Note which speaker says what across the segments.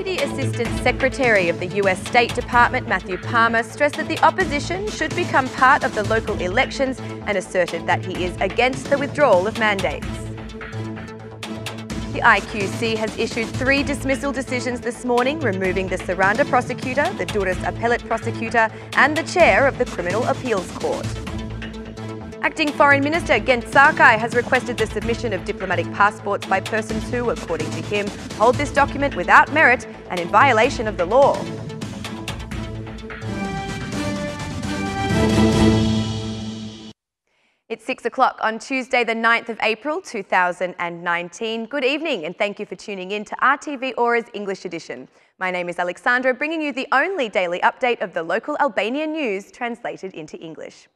Speaker 1: Deputy Assistant Secretary of the US State Department, Matthew Palmer, stressed that the opposition should become part of the local elections and asserted that he is against the withdrawal of mandates. The IQC has issued 3 dismissal decisions this morning, removing the Saranda Prosecutor, the Durrës Appellate Prosecutor and the Chair of the Criminal Appeals Court. Acting Foreign Minister Gent Sarkai has requested the submission of diplomatic passports by persons who, according to him, hold this document without merit and in violation of the law. It's 6 o'clock on Tuesday, the 9th of April 2019. Good evening and thank you for tuning in to RTV Ora's English edition. My name is Alexandra, bringing you the only daily update of the local Albanian news translated into English.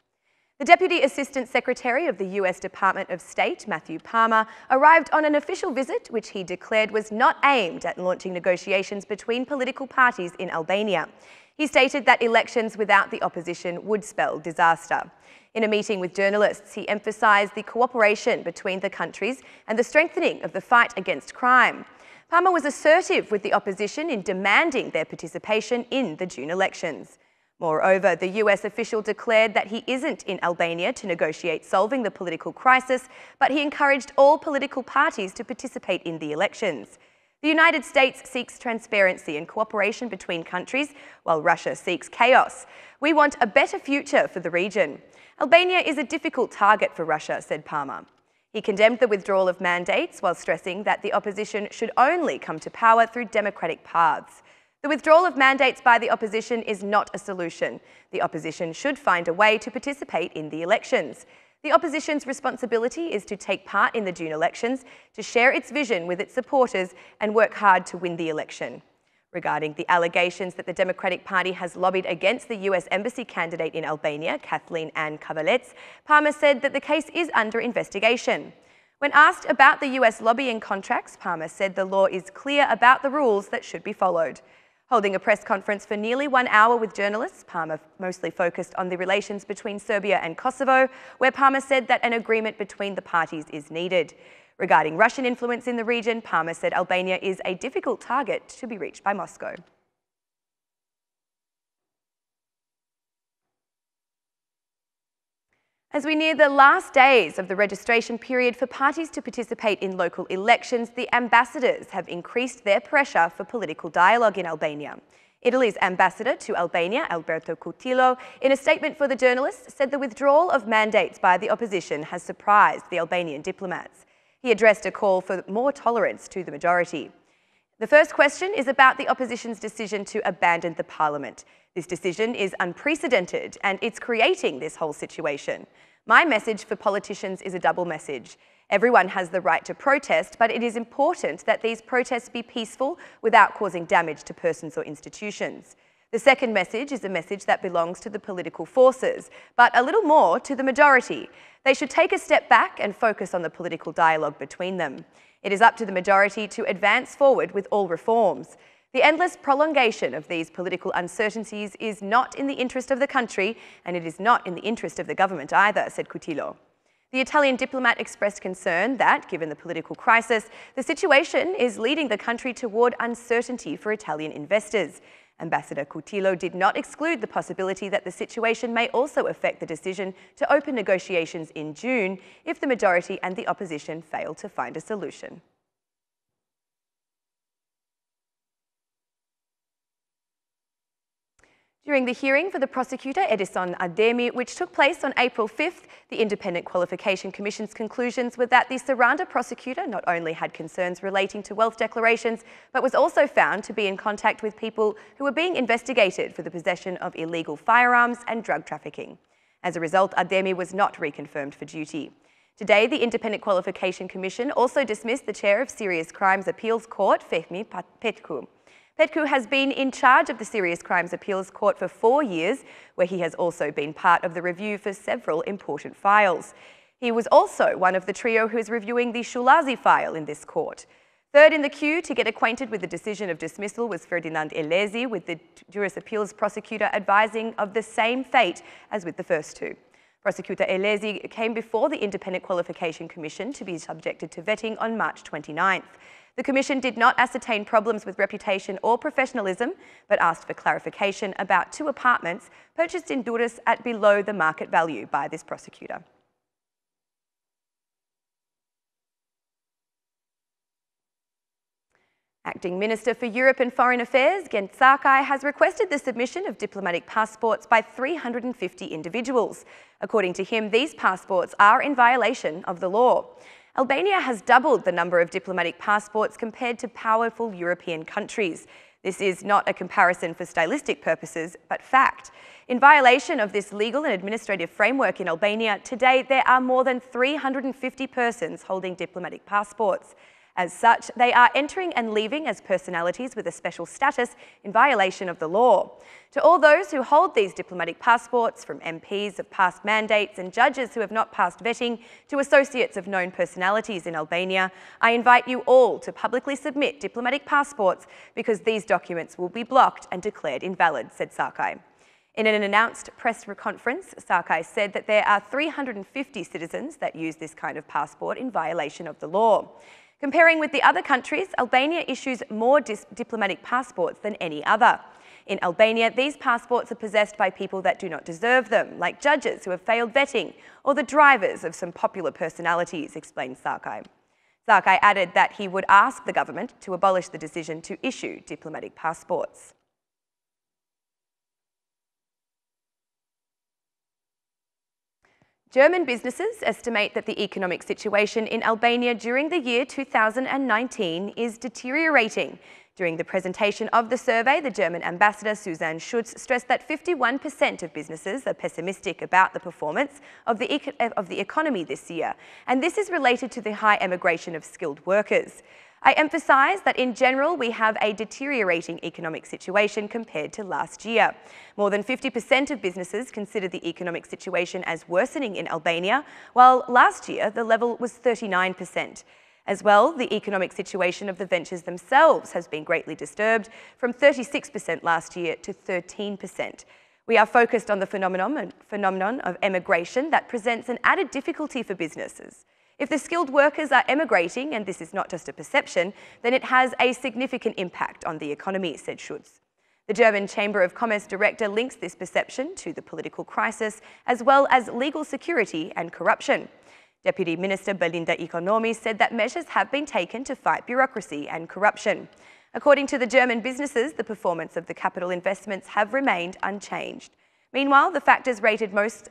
Speaker 1: The Deputy Assistant Secretary of the US Department of State, Matthew Palmer, arrived on an official visit which he declared was not aimed at launching negotiations between political parties in Albania. He stated that elections without the opposition would spell disaster. In a meeting with journalists, he emphasised the cooperation between the countries and the strengthening of the fight against crime. Palmer was assertive with the opposition in demanding their participation in the June elections. Moreover, the US official declared that he isn't in Albania to negotiate solving the political crisis, but he encouraged all political parties to participate in the elections. The United States seeks transparency and cooperation between countries, while Russia seeks chaos. We want a better future for the region. Albania is a difficult target for Russia, said Palmer. He condemned the withdrawal of mandates while stressing that the opposition should only come to power through democratic paths. The withdrawal of mandates by the opposition is not a solution. The opposition should find a way to participate in the elections. The opposition's responsibility is to take part in the June elections, to share its vision with its supporters and work hard to win the election. Regarding the allegations that the Democratic Party has lobbied against the US Embassy candidate in Albania, Kathleen Ann Kavalets, Palmer said that the case is under investigation. When asked about the US lobbying contracts, Palmer said the law is clear about the rules that should be followed. Holding a press conference for nearly 1 hour with journalists, Palmer mostly focused on the relations between Serbia and Kosovo, where Palmer said that an agreement between the parties is needed. Regarding Russian influence in the region, Palmer said Albania is a difficult target to be reached by Moscow. As we near the last days of the registration period for parties to participate in local elections, the ambassadors have increased their pressure for political dialogue in Albania. Italy's ambassador to Albania, Alberto Coutillo, in a statement for the journalists, said the withdrawal of mandates by the opposition has surprised the Albanian diplomats. He addressed a call for more tolerance to the majority. The first question is about the opposition's decision to abandon the parliament. This decision is unprecedented and it's creating this whole situation. My message for politicians is a double message. Everyone has the right to protest, but it is important that these protests be peaceful without causing damage to persons or institutions. The second message is a message that belongs to the political forces, but a little more to the majority. They should take a step back and focus on the political dialogue between them. It is up to the majority to advance forward with all reforms. The endless prolongation of these political uncertainties is not in the interest of the country, and it is not in the interest of the government either, said Coutillo. The Italian diplomat expressed concern that, given the political crisis, the situation is leading the country toward uncertainty for Italian investors. Ambassador Coutillo did not exclude the possibility that the situation may also affect the decision to open negotiations in June if the majority and the opposition fail to find a solution. During the hearing for the prosecutor, Edison Ademi, which took place on April 5th, the Independent Qualification Commission's conclusions were that the Saranda prosecutor not only had concerns relating to wealth declarations, but was also found to be in contact with people who were being investigated for the possession of illegal firearms and drug trafficking. As a result, Ademi was not reconfirmed for duty. Today, the Independent Qualification Commission also dismissed the chair of Serious Crimes Appeals Court, Fehmi Petku. Petku has been in charge of the Serious Crimes Appeals Court for 4 years, where he has also been part of the review for several important files. He was also one of the trio who is reviewing the Shulazi file in this court. Third in the queue to get acquainted with the decision of dismissal was Ferdinand Elezi, with the Durrës Appeals prosecutor advising of the same fate as with the first two. Prosecutor Elezi came before the Independent Qualification Commission to be subjected to vetting on March 29th. The Commission did not ascertain problems with reputation or professionalism, but asked for clarification about 2 apartments purchased in Durrës at below the market value by this prosecutor. Acting Minister for Europe and Foreign Affairs, Gent Sarkai, has requested the submission of diplomatic passports by 350 individuals. According to him, these passports are in violation of the law. Albania has doubled the number of diplomatic passports compared to powerful European countries. This is not a comparison for stylistic purposes, but fact. In violation of this legal and administrative framework in Albania, today there are more than 350 persons holding diplomatic passports. As such, they are entering and leaving as personalities with a special status in violation of the law. To all those who hold these diplomatic passports, from MPs of past mandates and judges who have not passed vetting to associates of known personalities in Albania, I invite you all to publicly submit diplomatic passports because these documents will be blocked and declared invalid, said Sarkai. In an announced press conference, Sarkai said that there are 350 citizens that use this kind of passport in violation of the law. Comparing with the other countries, Albania issues more diplomatic passports than any other. In Albania, these passports are possessed by people that do not deserve them, like judges who have failed vetting or the drivers of some popular personalities, explained Sarkai. Sarkai added that he would ask the government to abolish the decision to issue diplomatic passports. German businesses estimate that the economic situation in Albania during the year 2019 is deteriorating. During the presentation of the survey, the German ambassador Susanne Schutz stressed that 51% of businesses are pessimistic about the performance of the economy this year, and this is related to the high emigration of skilled workers. I emphasise that in general we have a deteriorating economic situation compared to last year. More than 50% of businesses consider the economic situation as worsening in Albania, while last year the level was 39%. As well, the economic situation of the ventures themselves has been greatly disturbed, from 36% last year to 13%. We are focused on the phenomenon of emigration that presents an added difficulty for businesses. If the skilled workers are emigrating, and this is not just a perception, then it has a significant impact on the economy, said Schutz. The German Chamber of Commerce director links this perception to the political crisis, as well as legal security and corruption. Deputy Minister Belinda Economi said that measures have been taken to fight bureaucracy and corruption. According to the German businesses, the performance of the capital investments have remained unchanged. Meanwhile, the factors rated most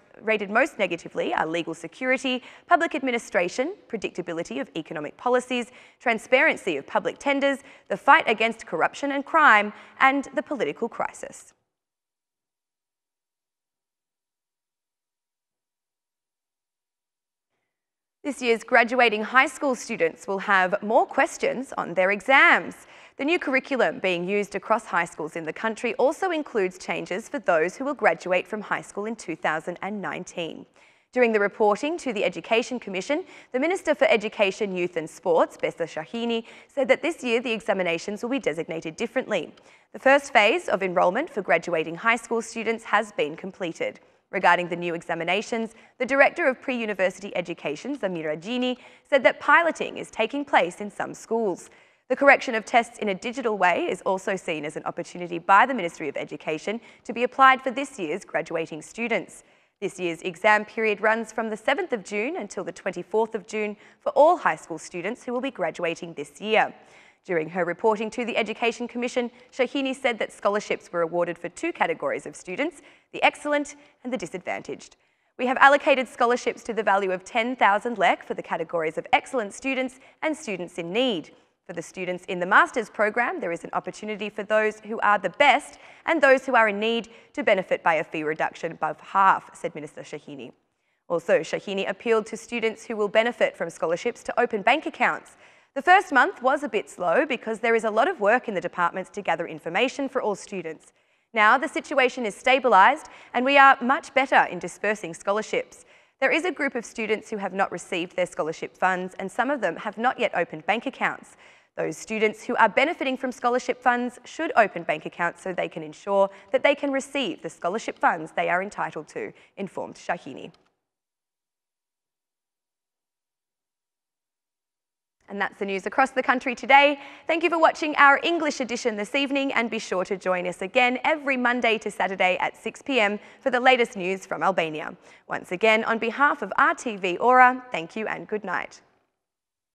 Speaker 1: negatively are legal security, public administration, predictability of economic policies, transparency of public tenders, the fight against corruption and crime, and the political crisis. This year's graduating high school students will have more questions on their exams. The new curriculum being used across high schools in the country also includes changes for those who will graduate from high school in 2019. During the reporting to the Education Commission, the Minister for Education, Youth and Sports, Besa Shahini, said that this year the examinations will be designated differently. The first phase of enrolment for graduating high school students has been completed. Regarding the new examinations, the Director of Pre-University Education, Zamira Gini, said that piloting is taking place in some schools. The correction of tests in a digital way is also seen as an opportunity by the Ministry of Education to be applied for this year's graduating students. This year's exam period runs from the 7th of June until the 24th of June for all high school students who will be graduating this year. During her reporting to the Education Commission, Shahini said that scholarships were awarded for 2 categories of students, the excellent and the disadvantaged. We have allocated scholarships to the value of 10,000 lek for the categories of excellent students and students in need. For the students in the Master's program, there is an opportunity for those who are the best and those who are in need to benefit by a fee reduction above half, said Minister Shahini. Also, Shahini appealed to students who will benefit from scholarships to open bank accounts. The first month was a bit slow because there is a lot of work in the departments to gather information for all students. Now the situation is stabilised and we are much better in dispersing scholarships. There is a group of students who have not received their scholarship funds and some of them have not yet opened bank accounts. Those students who are benefiting from scholarship funds should open bank accounts so they can ensure that they can receive the scholarship funds they are entitled to, informed Shahini. And that's the news across the country today. Thank you for watching our English edition this evening, and be sure to join us again every Monday to Saturday at 6 p.m. for the latest news from Albania. Once again, on behalf of RTV Ora, thank you and good night.